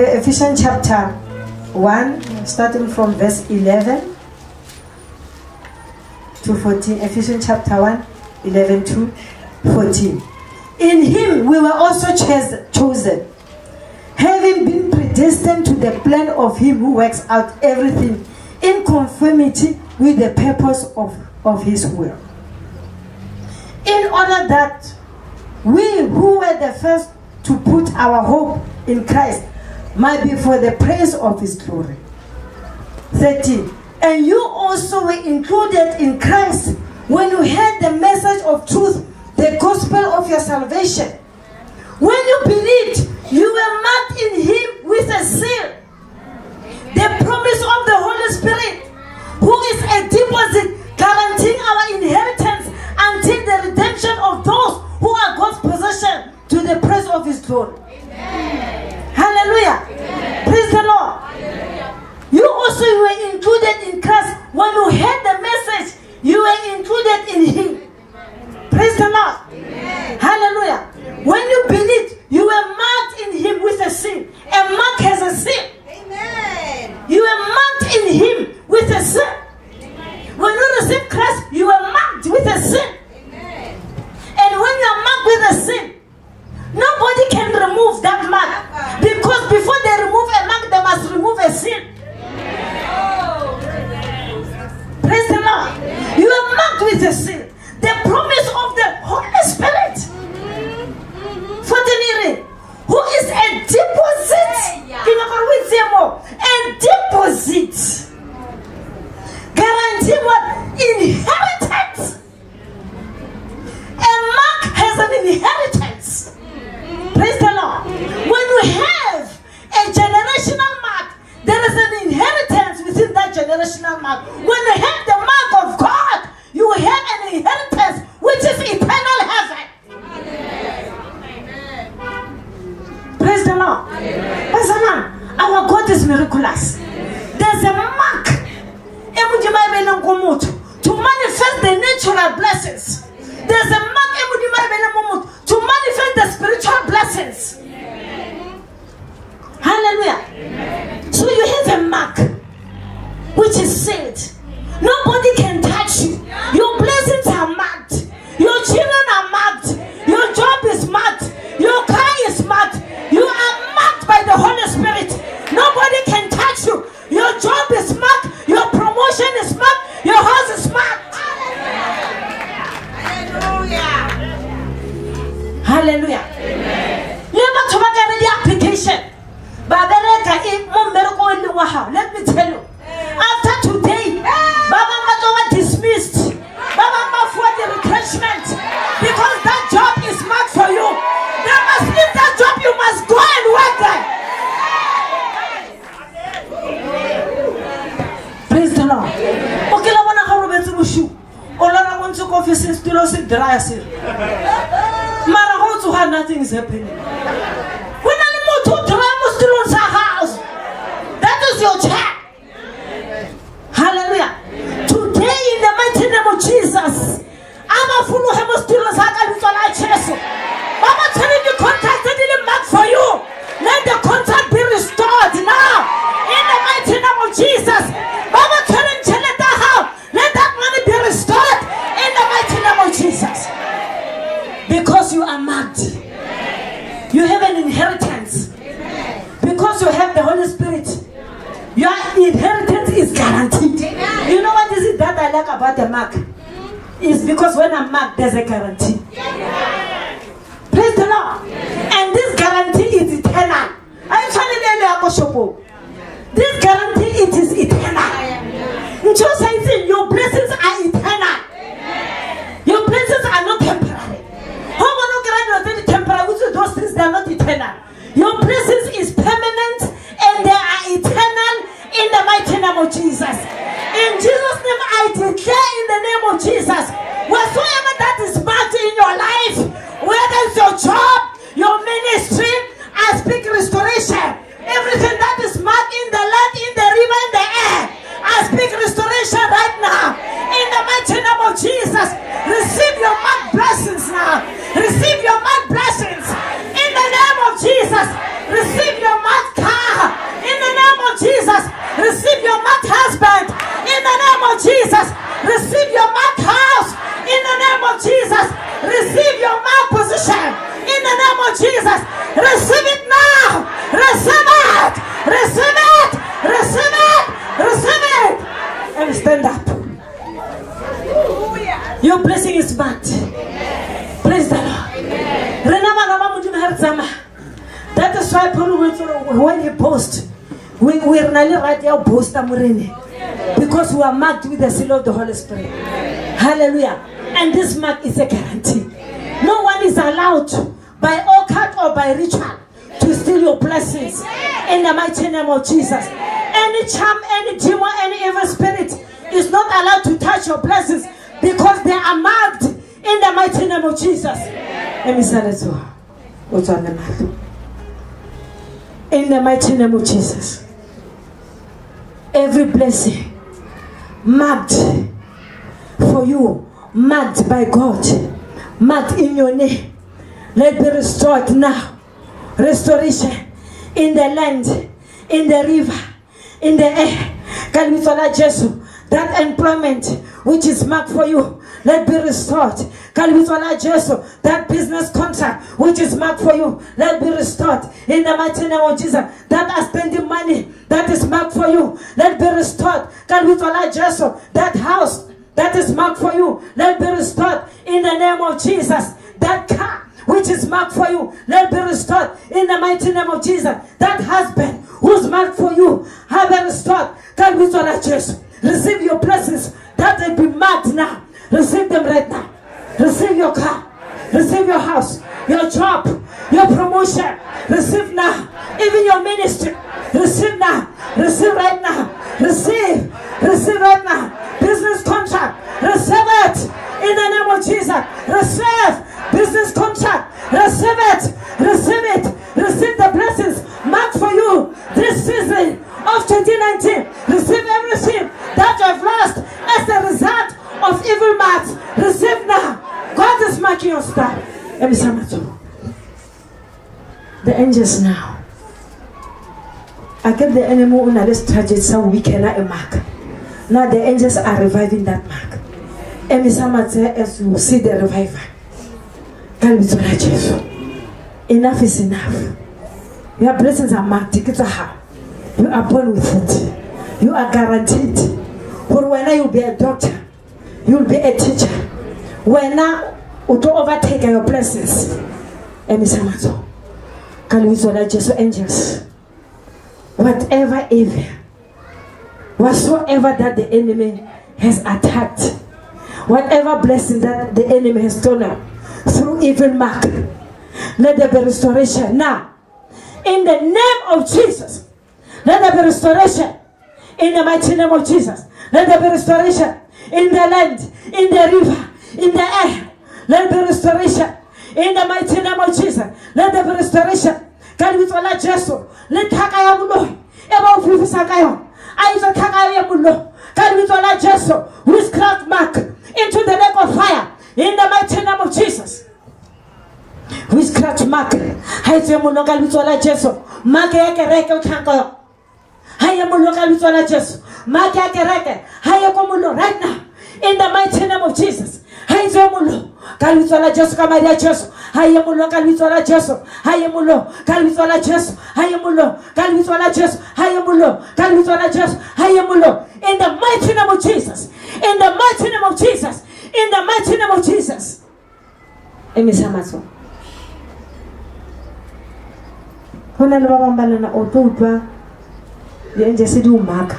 Ephesians chapter 1, starting from verse 11 to 14. Ephesians chapter 1, 11 to 14. In him we were also chosen, having been predestined to the plan of him who works out everything in conformity with the purpose of his will, in order that we who were the first to put our hope in Christ might be for the praise of his glory. 13. And you also were included in Christ when you heard the message of truth, the gospel of your salvation. When you believed, you were marked in him with a seal, the promise of the Holy Spirit, who is a deposit guaranteeing our inheritance until the redemption of those who are God's possession, to the praise of his glory. Amen. Hallelujah. Amen. Praise the Lord. Hallelujah. You also were included in Christ. When you heard the message, you were included in him. Praise the Lord. Amen. Hallelujah. Amen. When you believed, you were marked in him with a seal. A mark has a seal. Amen. You were marked in him with a seal. Amen. When you received Christ, you were marked with a seal. Amen. And when you are marked with a seal, nobody can remove that mark, because before they remove a mark, they must remove a sin. Praise the Lord. You are marked with a sin. The promise of the Holy Spirit, who is a deposit. A deposit. Guarantee what? Inheritance. A mark has an inheritance. Praise the Lord. When you have a generational mark, there is an inheritance within that generational mark. When you have the mark of God, you will have an inheritance which is eternal heaven. Amen. Praise the Lord. Praise the Lord. Our God is miraculous. There's a mark to manifest the natural blessings. There's a mark to manifest the spiritual blessings. Hallelujah. Amen. So you have a mark which is sealed. Nobody can touch you. Your blessings are marked. Your children are marked. Your job is marked. Your car is marked. You are marked by the Holy Spirit. Nobody can touch you. Your job is marked. Your promotion is marked. Your house is marked. Hallelujah. Hallelujah. Amen. The application. Let me tell you, after today, Baba Matoma dismissed. Baba Mafua the retrenchment, because that job is marked for you. They must leave that job. You must go and work there. Praise the Lord. Okay, I want to have a bit of shoe. All I want to go for is to lose it dry. Nothing is happening. When I move to Ramos house, that is your child. Hallelujah. Today, in the mighty name of Jesus, I'm a full of Hemos Mama telling you contract didn't mark for you. Let the contract be restored now. In the mighty name of Jesus. Mama telling Janetta how. Let that money be restored. In the mighty name of Jesus. Because you are marked. You have an inheritance. Because you have the Holy Spirit. Your inheritance is guaranteed. You know what is it that I like about the mark? It's because when I'm marked, there's a guarantee. Praise the Lord. And this guarantee is eternal. This guarantee, it is eternal. Just saying, your blessings are eternal. Your blessings are not temporary. Those things, they are not eternal. Your blessings is permanent and they are eternal in the mighty name of Jesus. In Jesus' name, I declare in the name of Jesus, whatsoever that is marked in your life, whether it's your job, your ministry, I speak restoration. Everything that is when he boasts, we're really right there boast because we are marked with the seal of the Holy Spirit. Hallelujah. And this mark is a guarantee. No one is allowed by occult or by ritual to steal your blessings in the mighty name of Jesus. Any charm, any demon, any evil spirit is not allowed to touch your blessings because they are marked in the mighty name of Jesus. Let me say it to in the mighty name of Jesus. Every blessing marked for you, marked by God, marked in your name, let be restored now. Restoration in the land, in the river, in the air. Can we follow Jesus? That employment which is marked for you, let be restored. Can we follow Jesus? That business contract which is marked for you, let be restored in the mighty name of Jesus. That are spending money that is marked for you, let be restored. Can we follow Jesus? That house that is marked for you, let be restored in the name of Jesus. That car which is marked for you, let be restored in the mighty name of Jesus. That husband who's marked for you, have it restored. Can we follow Jesus? Receive your blessings that will be marked now. Receive them right now. Receive your car. Receive your house, your job, your promotion. Receive now. Even your ministry. Receive now. Receive right now. Receive. Receive right now. Business contract. Receive it in the name of Jesus. Receive business contract. Receive it. Receive it. Receive the blessings marked for you this season of 2019. Receive everything that you have lost as a result of evil marks. Receive now. God is marking your star. The angels now. I get the enemy on this tragedy so we cannot mark. Now the angels are reviving that mark. As you see the revival. Enough is enough. Your blessings are marked. You are born with it. You are guaranteed. For when you will be a doctor, you will be a teacher. When you will overtake your blessings. Can we Jesus angels? Whatever evil, whatsoever that the enemy has attacked, whatever blessing that the enemy has stolen through evil mark, let there be restoration now. In the name of Jesus. Let there be restoration in the mighty name of Jesus. Let there be restoration in the land, in the river, in the air. Let there be restoration in the mighty name of Jesus. Let there be restoration. Can we follow Jesus? Let Takaya Mulo. Eba Ufifu Sakayo. Aizo Takaya Mulo. Can we follow Jesus? Witchcraft mark into the lake of fire in the mighty name of Jesus. Witchcraft mark. Aizo Mulo. Can we follow Jesus? Mark yake reke utango. Haya mulo kalitola Jesus. Maki akereke. Haya komulo right now. In the mighty name of Jesus. Haya mulo kalitola Jesus kamaria Jesus. Haya mulo kalitola Jesus. Haya mulo kalitola Jesus. Haya mulo kalitola Jesus. Haya mulo kalitola Jesus. Haya mulo. In the mighty name of Jesus. In the mighty name of Jesus. In the mighty name of Jesus. Emisamaso. Hona le baba mbalana otutwa. The angels do mark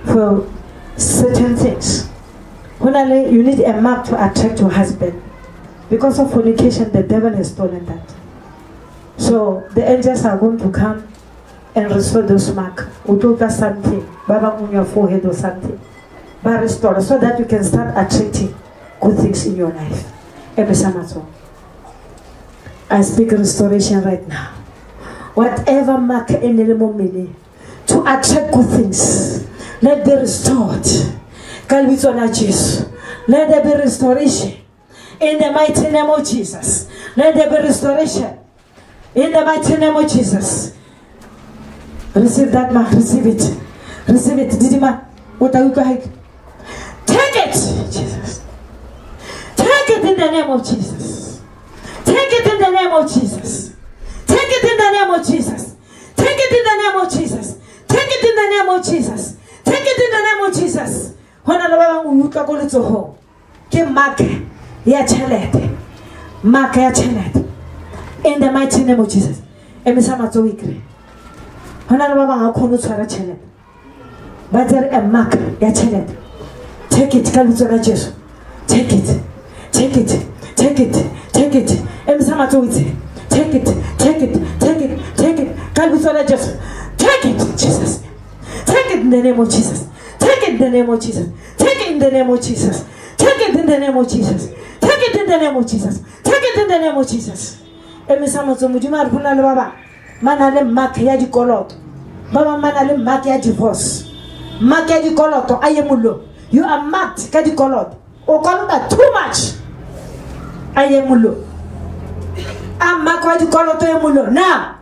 for certain things. When you need a mark to attract your husband. Because of fornication, the devil has stolen that. So the angels are going to come and restore those marks. Utoka something, Baba on your forehead or something. But restore so that you can start attracting good things in your life. I speak restoration right now. Whatever mark in the moment to attract good things, let be restored. Can we honor Jesus? Let there be restoration in the mighty name of Jesus. Let there be restoration in the mighty name of Jesus. Receive that mark. Receive it. Receive it. Didima, what are you going? Take it, Jesus. Take it in the name of Jesus. Take it in the name of Jesus. Take it in the name of Jesus. Take it in the name of Jesus. Take it in the name of Jesus. Take it in the name of Jesus. When I love you, you go to home. Give mark ya child. Mark ya child. In the mighty name of Jesus. emisama tso ikre hona le ba bang khono tshwara tšhelete ba tsere a mark ya tšhelete. Take it ka bitso la Jesu. Take it, take it, take it, take it. Emisama tso itse take it, take it, take it, take it ka bitso la Jesu. Take it, Jesus. Take it in the name of Jesus. Take it in the name of Jesus. Take it in the name of Jesus. Take it in the name of Jesus. Take it in the name of Jesus. Take it in the name of Jesus. Emisama tso modimo re bona le baba mana le mark ya dikoloto. Baba mana le mark ya divorce. Mark ya dikoloto ayemullo. You are marked ka dikoloto. O kolota too much. Ayemullo. I'm marked ka dikoloto ayemullo. Now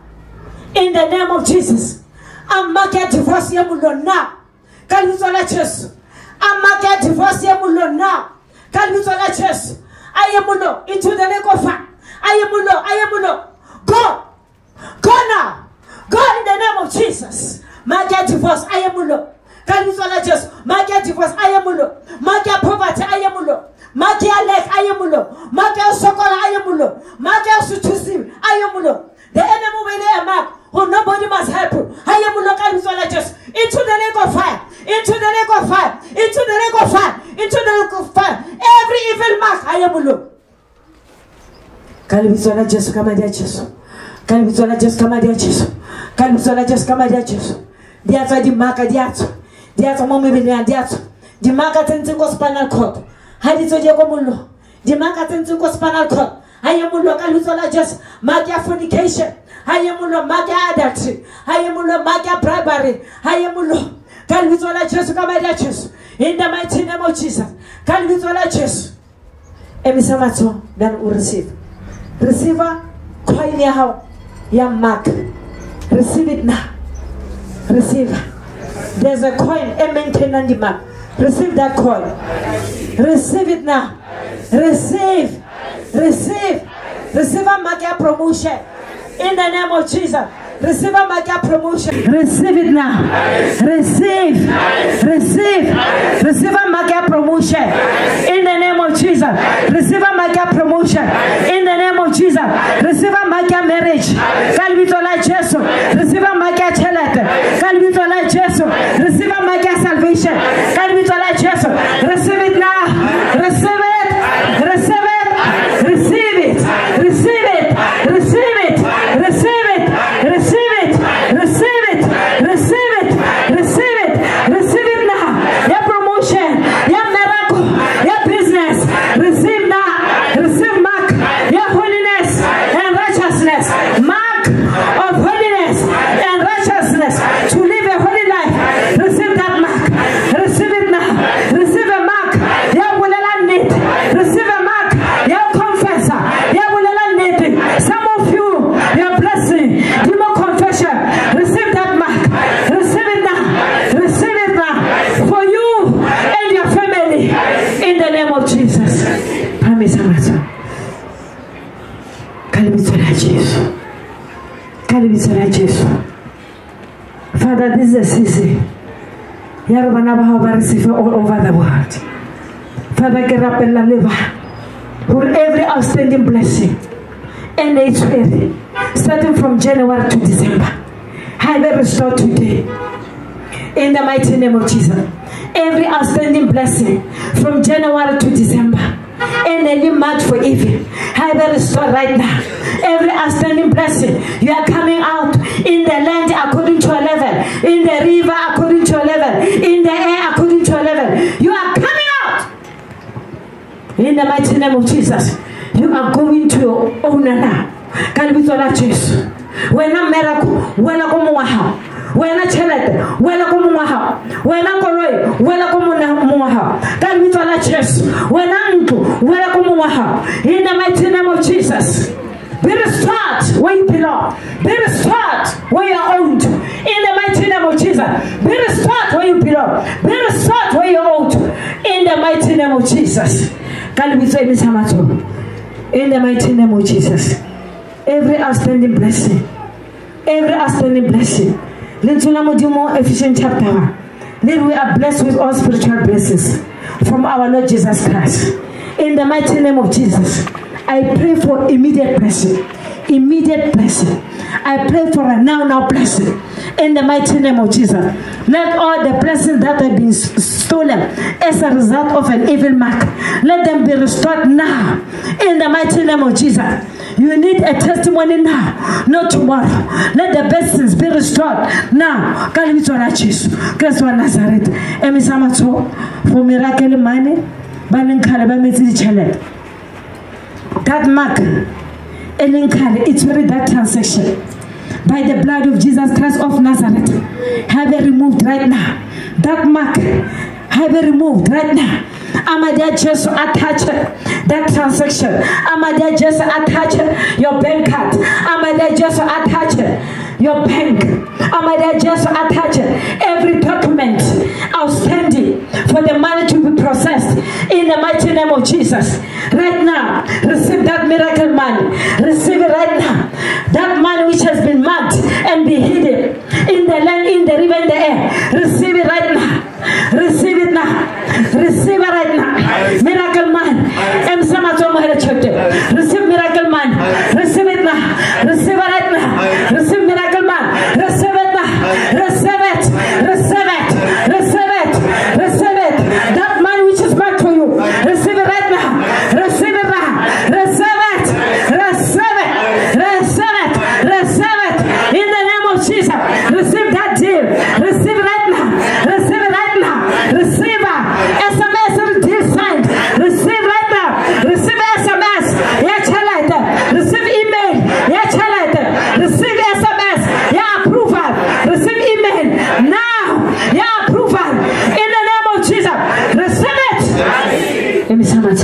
in the name of Jesus. I'm marked ya divorce ayemullo now. Ka bitso la Jesu. I'm marked ya divorce ayemullo now. Ka bitso la Jesu. Ayemullo into the lake of fire. Ayemullo. Go. Go now. Go in the name of Jesus. Market divorce, ayemullo. Kalisola Jesus. Market divorce, ayemullo. Market poverty, ayemullo. Market lack, ayemullo. Market sokola, ayemullo. Market sutusim, ayemullo. The enemy will lay a mark who nobody must help you. Ayemullo, kalisola Jesus. Into the lake of fire. Into the lake of fire. Into the lake of fire. Into the lake of fire. Every evil mark, ayemullo. Kalisola Jesus, kama dia Jesus. Kalisola Jesus, kama dia Jesus. Kalisola Jesus, kama dia Jesus. Diato di marca diato. Diato mo me bene diato. Di marca tentingo spinal cord. Hadito je komullo. Di marca tentingo spinal cord. Ayemullo kalisola Jesus. Marca fornication. Ayemullo marca adultery. Ayemullo marca bribery. Ayemullo kalisola Jesus, kama dia Jesus. In the mighty name of Jesus. Kalisola Jesus. Emisamato then we receive. Receiver coin ya how ya mark. Receive it now. Receive. There's a coin, a maintenance demand. Receive that coin. Receive it now. Receive. Receive. Receive a market promotion. In the name of Jesus. Receive a market promotion. Receive it now. Receive. Receive. Receive a market promotion. In the name of Jesus. Receive a market promotion. In the name of Jesus. Receive a market marriage. Calvitola Jesu. Receive a market challenge. Calvitola Jesu. Receive a market salvation. Calvitola Jesu. Receive it now. Receive it. Receive it. Receive it. Receive it. Receive it. Receive it. Receive it. Receive it. Receive it. Receive it. Receive it now. Your promotion. Your miracle. Your business. Receive now. Receive mark. Your holiness and righteousness. Mark of holiness and righteousness. To live a holy life. Receive that mark. Receive it now. Receive a mark. Your will need. Receive a mark. Your confessor. Your will need. Some of you, your blessing. Demon confession. Receive that mark. Receive it now. Receive it now. For you and your family. In the name of Jesus. Promise Amato. Kalibitola Jesus. Kalibitola Jesus. Father, this is a season. Yarabana receive all over the world. Father, get up and live for every outstanding blessing. And it's ready. Starting from January to December. Highly restored today. In the mighty name of Jesus. Every outstanding blessing from January to December. And any mark for evil. Highly restored right now. Every outstanding blessing. You are coming out in the land according to your level. In the river according to your level. In the air according to your level. You are coming out. In the mighty name of Jesus. You are going to your owner now. Can we tell Jesus? When a miracle, when a comuaha, when a child, when a comuaha, when a corroy, when a comuaha. Can we tell Jesus? When uncle, when a comuaha. In the mighty name of Jesus. Be restored where you belong. Be restored where you are owned. In the mighty name of Jesus. Be restored where you belong. Be restored where you are owned. In the mighty name of Jesus. Can we say this, Hamato? In the mighty name of Jesus. Every outstanding blessing. Every outstanding blessing. Let's do more efficient chapter 1. Then we are blessed with all spiritual blessings from our Lord Jesus Christ. In the mighty name of Jesus. I pray for immediate blessing. Immediate blessing. I pray for a now blessing. In the mighty name of Jesus. Let all the blessings that have been stolen as a result of an evil mark, let them be restored now. In the mighty name of Jesus. You need a testimony now, not tomorrow. Let the blessings be restored now. Christ of Nazareth. For miracle money, that mark, it's very that transaction. By the blood of Jesus Christ of Nazareth, have it removed right now. That mark, have it removed right now. Am I there just to attach that transaction? Am I there just to attach your bank card? Am I there just to attach your bank? Am I there just to attach every document outstanding for the money to be processed in the mighty name of Jesus? Right now, receive that miracle money. Receive it right now. That money which has been marked and be hidden in the land, in the river, in the air. Receive it right now. Receive it now. Receive it right now. Miracle man. Receive miracle man. Receive it now. Receive it right now. Receive miracle man. Receive it now. Receive it. Receive it. Receive it. Receive it. That man which is back for you. Receive it right now. Receive it now. Receive it. Receive it. Receive it. Receive it. In the name of Jesus. Receive that deal. Receive it right now. Receive it right now. Receive it. SMS deal signed. Receive right now. Receive SMS. Yeah, chalite. Receive email. Yeah, chalite. Receive SMS. Yeah, approval. Receive email. Now. Yeah, approval. In the name of Jesus. Receive it. Let me say that.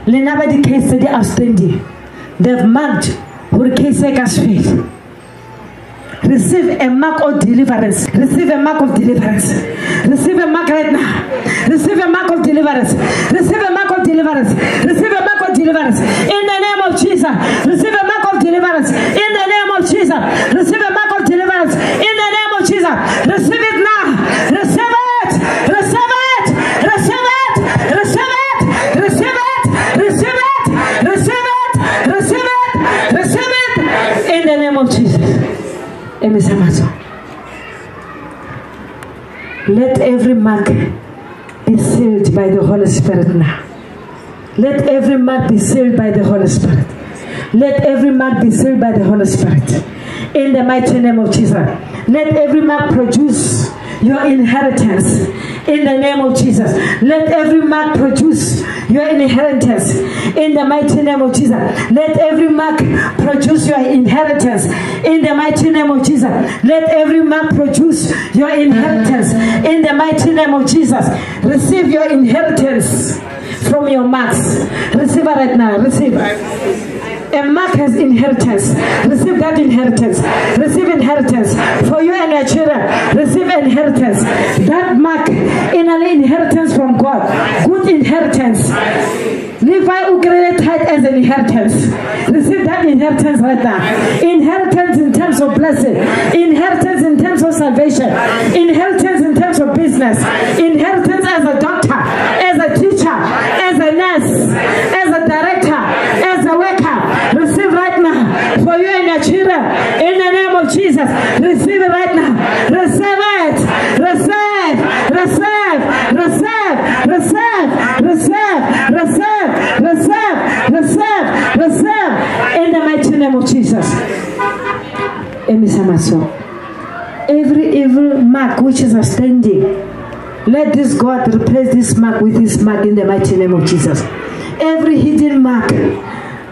Nobody case the outstanding. They've marked who case has faith. Receive a mark of deliverance. Receive a mark of deliverance. Receive a mark right now. Receive a mark of deliverance. Receive a mark of deliverance. Receive a mark of deliverance. In the name of Jesus. Receive a mark of deliverance. In the name of Jesus. Receive a mark of deliverance. In the name of Jesus. Receive it now. Receive it. Receive it. Receive it. Receive it. Receive it. Receive it. Receive it. Receive it. Receive it. In the name of Jesus. Let every mark be sealed by the Holy Spirit now. Let every mark be sealed by the Holy Spirit. Let every mark be sealed by the Holy Spirit. In the mighty name of Jesus. Let every mark produce your inheritance. In the name of Jesus. Let every mark produce your inheritance. In the mighty name of Jesus. Let every mark produce your inheritance. In the mighty name of Jesus. Let every mark produce your inheritance. In the mighty name of Jesus. Receive your inheritance from your marks. Receive it right now. Receive it. A mark has inheritance. Receive that inheritance. Receive inheritance for you and your children. Receive inheritance. That mark in an inheritance from God. Good inheritance. Levi Ugrele tithe as an inheritance. Receive that inheritance right now. Inheritance in terms of blessing. Inheritance in terms of salvation. Inheritance in terms of business. Inheritance as a doctor, as a teacher, as a nurse, as a director, as a worker. Receive right now for you and your children. In the name of Jesus. Receive it right now. Receive it. Receive. Receive. Receive. Receive. Receive. Receive. Receive. Receive. Receive. In the mighty name of Jesus. Every evil mark which is outstanding, let this God replace this mark with this mark in the mighty name of Jesus. Every hidden mark,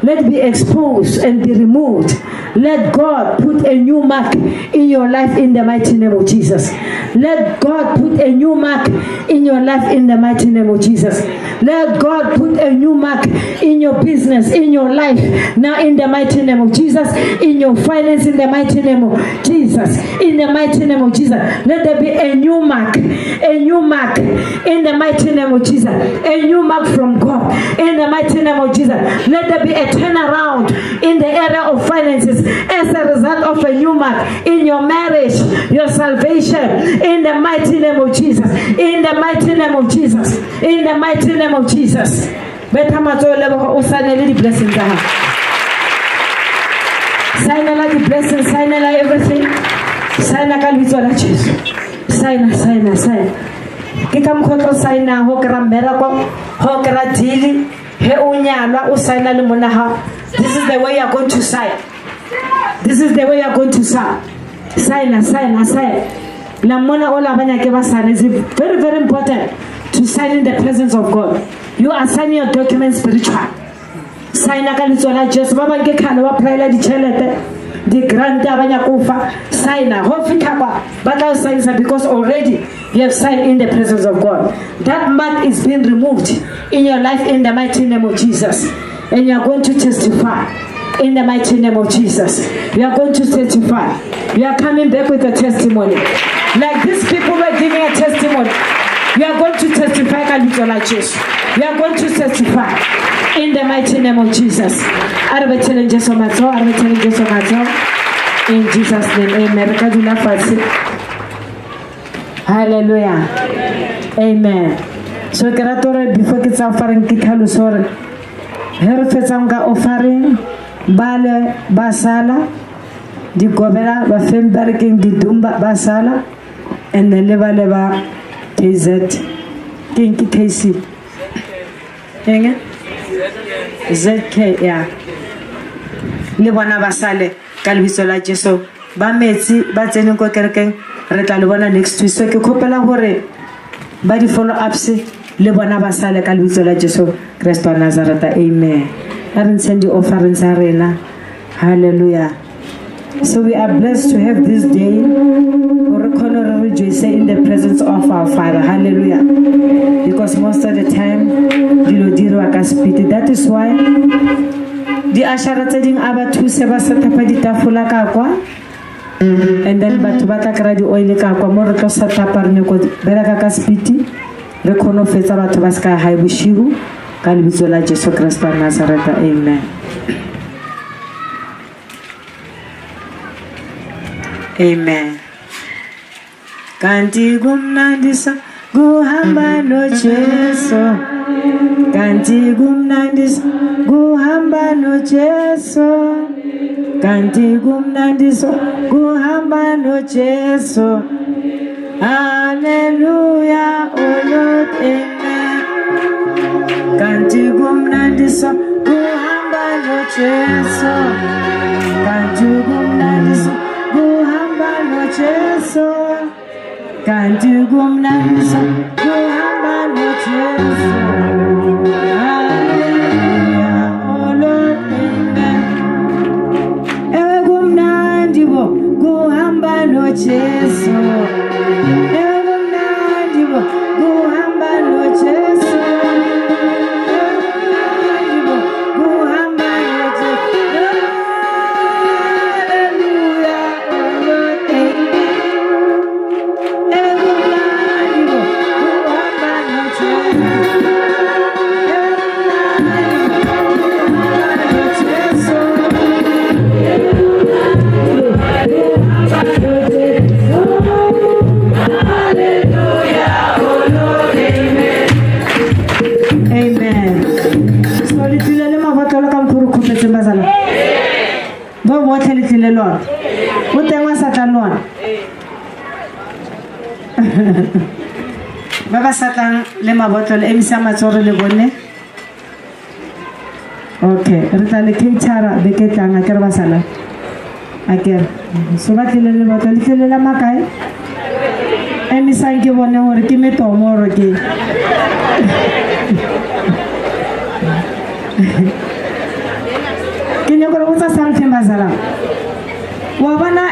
let it be exposed and be removed. Let God put a new mark in your life in the mighty name of Jesus. Let God put a new mark in your life in the mighty name of Jesus. Let God put a new mark in your business, in your life, now in the mighty name of Jesus. In your finance, in the mighty name of Jesus. In the mighty name of Jesus. Let there be a new mark. A new mark in the mighty name of Jesus. A new mark from God in the mighty name of Jesus. Let there be a turnaround in the area of finances as a result of a new mark in your marriage, your salvation, in the mighty name of Jesus. In the mighty name of Jesus. In the mighty name of Jesus. betha matsoho le o saenele di blessings tsa gago saenela di blessings saenela everything saena ka lebitso la Jesu saena ke ka mkhotlo saena ho kra miracle ho kra deal he o nyalwa o saena le mona ha this is the way you are going to sign this is the way you are going to sign saena la mona o la banya ke ba sane is very very important to sign in the presence of God. You are signing your documents spiritual. Sign ka litso la Jesu ba ba ke khana ba prayer di chelete di grant abanya kufa sign ho fika ba tla sign because already you have signed in the presence of God. That mark is being removed in your life in the mighty name of Jesus, and you are going to testify in the mighty name of Jesus. You are going to testify. You are coming back with a testimony like these people were giving a testimony. You are going to testify ka litso la Jesu. You are going to testify in the mighty name of Jesus. In Jesus' name, amen. Hallelujah. Amen. So before it's offering kitalusore. Herfetsanga offering bale basala di gobera ba femberking di dumba basala and then leva KZ Kinky KC ZK ya le bona basale ka lebitso la Jesu ba metsi ba tsene ko kerekeng re tla le bona next week so ke khopela hore ba di follow ups le bona basale ka lebitso la Jesu Kristo wa Nazareth. Amen. And send the offerings arena. Hallelujah. So we are blessed to have this day or rejoice in the presence of our Father. Hallelujah. Because most of the time that is why the asharating aba two seba satapa di tafula kakwa and then batubata kradi oil kakwa mo re tlo satapa re ko beraka ka spiti re khono fetsa batho ba ska ha bushiru ka lebitso la Jesu Kristo wa Nazareth. Amen. Amen. Kanti gumnandisa guhamba no Jesu. Kanti gumnandisa guhamba no Jesu. Kanti gumnandisa guhamba no Jesu. Hallelujah, oh Lord, amen. Kanti gumnandisa guhamba no Jesu. Kanti gumnandisa guhamba no Jesu. Kanti gumnandisa guhamba no Jesu. Hallelujah, oh Lord, amen. Ewe gumnandibo guhamba no Jesu. Ewe gumnandibo guhamba no Jesu. Lord, what they want Satan Lord. Baba Satan, lema bottle, emisama choro le bonne. Okay, rita le kinchara beketanga kerbasala. Aker, subati le bottle le la makai. Emisangi bonne hore ki me tomoro ki. Kinyo ko usa something bazala. Wabana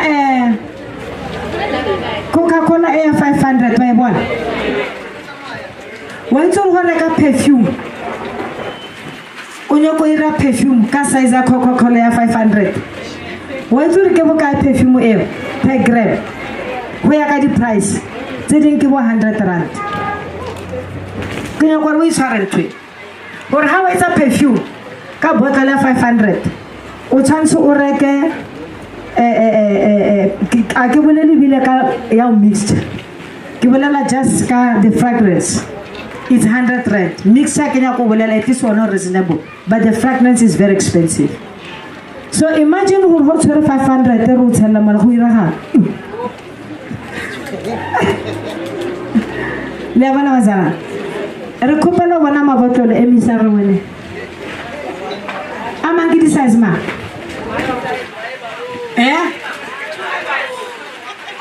Coca-Cola Air 500 by one. When you want a perfume, Unyoko ira perfume, Casa is a Coca-Cola Air 500. When you give a perfume air per gram, where I got the price? They didn't give 100 rand. Can you go with currently? Or how is a perfume? Ka bottle 500. Uchansu ureke. I give a little bit like a mixed. Give a just the fragrance. it's 100 rand. Mixer Kenya ko bolela at least one reasonable, but the fragrance is very expensive. So imagine who wrote 500 ro tsela mala go ira ha. Le bana bazana. Re khopela bona mabotolo emisa re wena. Amangi di size ma.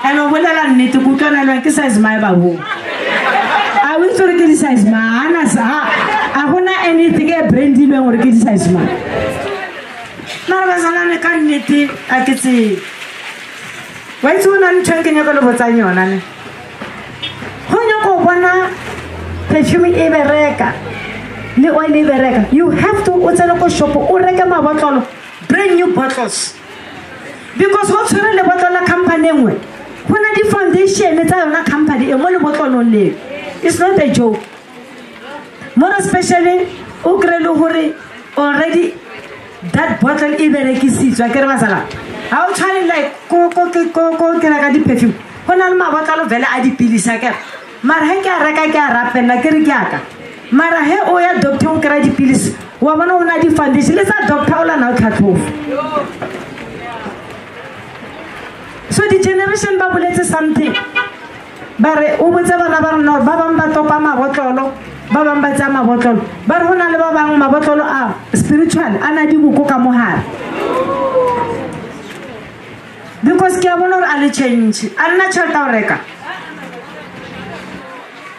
Ano bolela nnete go tsona lwa ke size ma ba bo. I will to get size ma ana sa a gona anything e brandilwe gore ke size ma. Mara bazana ne ka nnete a ke tse. Wa tsona ntse ke nyaka le botsanya yona ne. Ho nyako bona perfume e bereka. Le oil e bereka. You have to o tsena ko shop o reka mabotlolo brand new bottles. Because ho tsere le botlola company engwe. Hona di foundation tsa yona company e mo le botlolong le. It's not a joke. More especially, already that bottle is very key. So I can't masala. How trying like go perfume. When I'm a bottle of Vela Adi Pilisaka. Marheka Rakaka rap and like Riaka. Marahe Oya Doctor Kradi Pilis. Woman on Nadi Foundation. Let's not Doctor now cut off. So the generation babulate something. Bare o botsa bana ba rona ba bang ba topa mabotlolo ba bang ba tsa mabotlolo ba re hona le ba bang mabotlolo a spiritual ana di boko ka mohara because ke a bona gore a le change a nna tšhelete o reka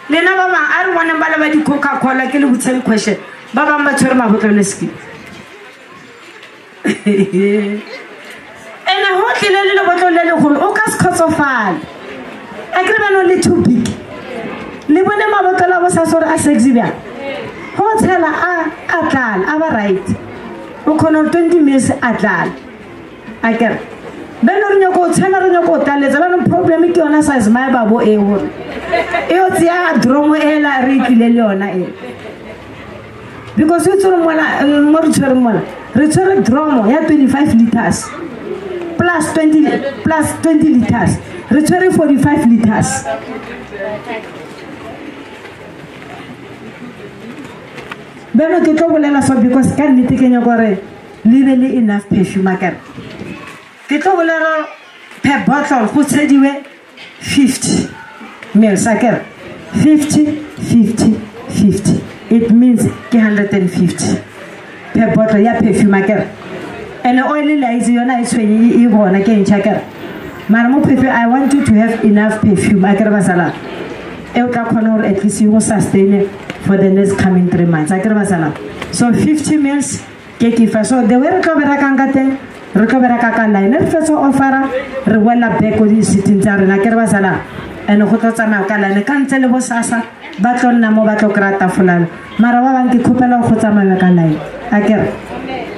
lena ba bang a re bona ba le ba di Coca-Cola ke le botseng question ba bang ba tshwere mabotlolo ski ene ho tlile le botlolo le go o ka se kgotsofala I can't only too big. Live on the Mabotala was a sort of exhibit. Hotel Atal, our right. Who can 20 minutes Atal. I can. Benorino go, Tanarino go, there's a lot of problem on us as my babu a word. Eotia, Dromo Ella, Ricky Leona. Because it's more return Dromo, you have 25 liters. Plus 20 liters. Returning 45 liters. Beno ke tlo bolela so because ka nnete ke nya gore leave enough perfume akere. Ke tlo bolela per bottle go tshediwe 50 ml akere. 50. It means ke 150 per bottle ya perfume akere. And oil lies yona itshwenye e bona ke ntšha akere. Maramo perfume, I want you to have enough perfume. I can basala. At least you will sustain it for the next coming 3 months. I can basala. So 50 mils, keki fa. So the way recover kangate, recover kaka line. First offer, rewella back with this sitting there. I can basala. And Hotota Makala, and can't tell us Sasa, Baton Namo Batokrata Fulan. Marawa and Kupela Hotama Makalai. I care.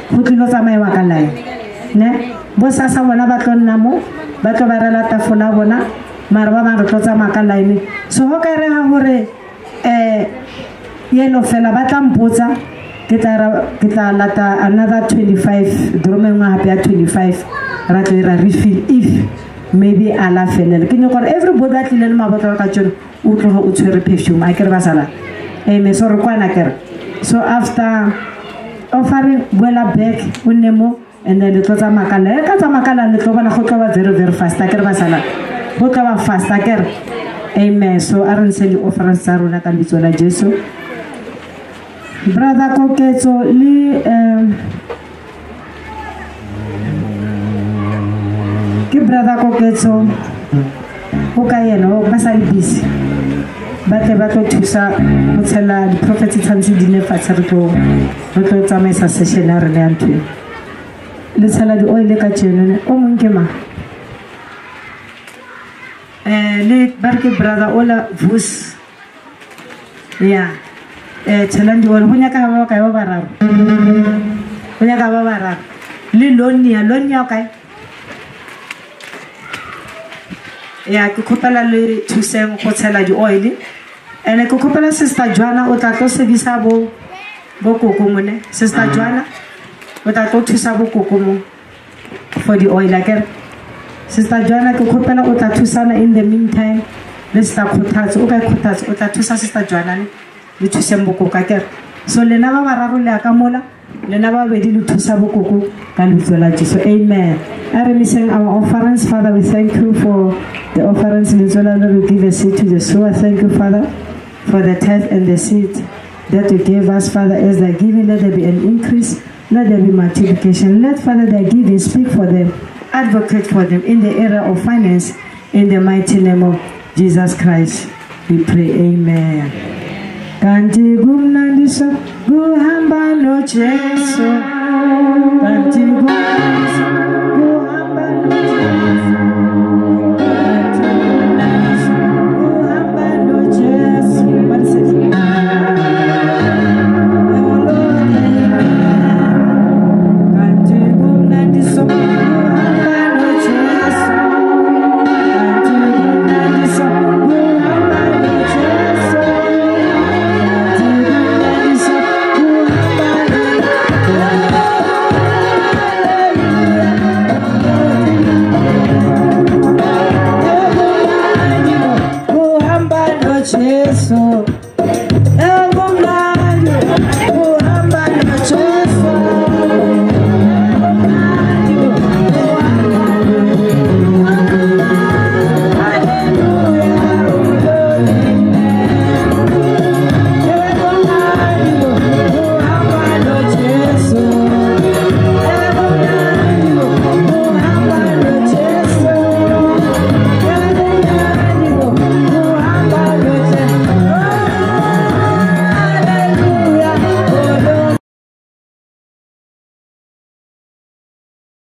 Hutilota Makalai. Ne? Bosasa Wanabaton Namo. Bato barela tafona bona marwa ba rotsa makala ine so ho ka re ha hore yeno fela ba tla mpotsa ke tla lata another 25 drome nga hape ya 25 ra tlo ira refill if maybe ala fela ke nyoko everybody that le mabotolo ka tšone o tlo o tshwere perfume a kere ba sala me so re kwana kere so after offering buela back unemo and then the tota makala ka tsa makala le tlo bana go tloba very fast akere ba sala go tloba fast akere amen so a re ntse le offerance tsa rona ka bitso la Jesu brother Koketso le ke brother Koketso o ka yena o ba sa le busy ba tlo thusa go tshela di prophets tshantse di ne fatshe re tlo tsamaisa session ya rena ya ntwe le tshela di oil ka tšene o monkema le barke brother ola vus ya tshela di oil go nyaka ba ka ba bararo le lonia okay ya ke khopela le thuseng go tshela di oil ene ke khopela sister Joanna o tla tlo sebisa bo kokomone sister Joanna o tla tlo thusa bo kokomo for the oil again sister Joanna ke khopela o tla thusana in the meantime le sister Khothatso o ka Khothatso o tla thusa sister Joanna le thuseng bokoko ka kere so lena ba bararo le aka mola lena ba bedi le thusa bokoko ka leihlo la Jesu. Amen. I releasing our offerings. Father, we thank you for the offerings. We give a seed to the sower. Thank you, Father, for the tithe and the seed that you gave us, Father. As they're giving, let there be an increase, let there be multiplication. Let, Father, their giving speak for them, advocate for them in the area of finance, in the mighty name of Jesus Christ. We pray, amen. Kanti gumnandisa guhamba no Jesu, kanti gumnandisa